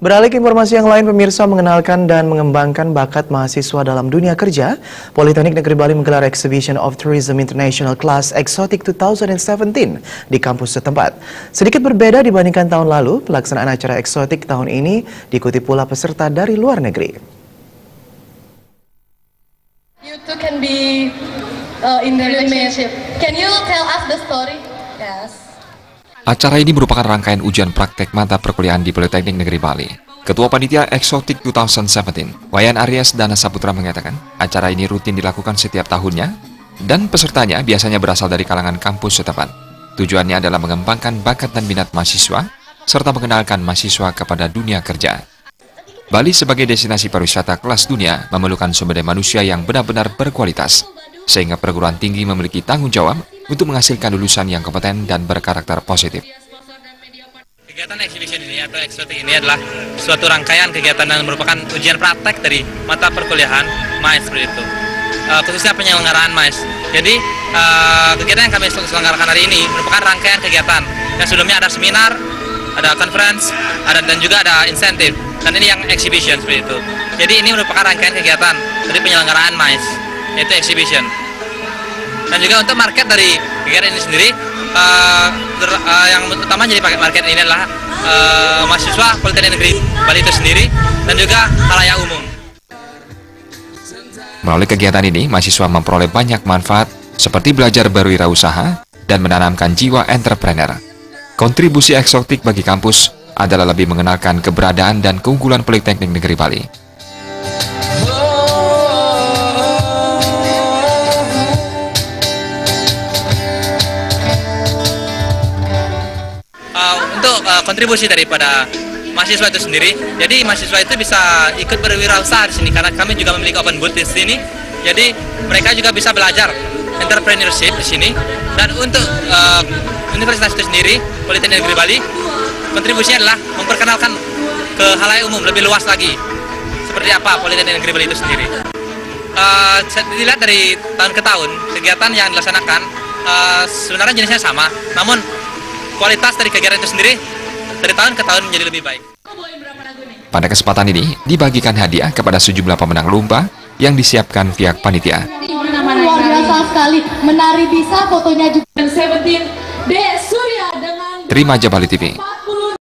Beralih ke informasi yang lain, pemirsa, mengenalkan dan mengembangkan bakat mahasiswa dalam dunia kerja, Politeknik Negeri Bali menggelar Exhibition of Tourism International Class Exotic 2017 di kampus setempat. Sedikit berbeda dibandingkan tahun lalu, pelaksanaan acara eksotik tahun ini diikuti pula peserta dari luar negeri. You two can be in the relationship. Can you tell us the story? Yes. Acara ini merupakan rangkaian ujian praktek mata perkuliahan di Politeknik Negeri Bali. Ketua Panitia Exotic 2017, Wayan Aries Dana Saputra mengatakan, acara ini rutin dilakukan setiap tahunnya dan pesertanya biasanya berasal dari kalangan kampus setempat. Tujuannya adalah mengembangkan bakat dan minat mahasiswa serta mengenalkan mahasiswa kepada dunia kerja. Bali sebagai destinasi pariwisata kelas dunia memerlukan sumber daya manusia yang benar-benar berkualitas, sehingga perguruan tinggi memiliki tanggung jawab untuk menghasilkan lulusan yang kompeten dan berkarakter positif. Kegiatan exhibition ini atau eksotik ini adalah suatu rangkaian kegiatan yang merupakan ujian praktek dari mata perkuliahan MAIS seperti itu. Khususnya penyelenggaraan MAIS. Jadi kegiatan yang kami selenggarakan hari ini merupakan rangkaian kegiatan. Yang sebelumnya ada seminar, ada conference, dan juga ada insentif. Dan ini yang exhibition seperti itu. Jadi ini merupakan rangkaian kegiatan dari penyelenggaraan MAIS, yaitu exhibition. Dan juga untuk market dari kegiatan ini sendiri, yang utama jadi market ini adalah mahasiswa Politeknik Negeri Bali itu sendiri dan juga khalayak umum. Melalui kegiatan ini, mahasiswa memperoleh banyak manfaat seperti belajar berwirausaha dan menanamkan jiwa entrepreneur. Kontribusi eksotik bagi kampus adalah lebih mengenalkan keberadaan dan keunggulan Politeknik Negeri Bali. Untuk kontribusi daripada mahasiswa itu sendiri, jadi mahasiswa itu bisa ikut berwirausaha di sini karena kami juga memiliki open booth di sini. Jadi mereka juga bisa belajar entrepreneurship di sini. Dan untuk universitas itu sendiri, Politeknik Negeri Bali, kontribusinya adalah memperkenalkan ke khalayak umum lebih luas lagi seperti apa Politeknik Negeri Bali itu sendiri. Dilihat dari tahun ke tahun, kegiatan yang dilaksanakan sebenarnya jenisnya sama, namun kualitas dari kegiatan itu sendiri dari tahun ke tahun menjadi lebih baik. Pada kesempatan ini, dibagikan hadiah kepada sejumlah pemenang lomba yang disiapkan pihak panitia. Luar biasa sekali, menari bisa, fotonya juga. 17 D Surya dengan Terima Bali TV.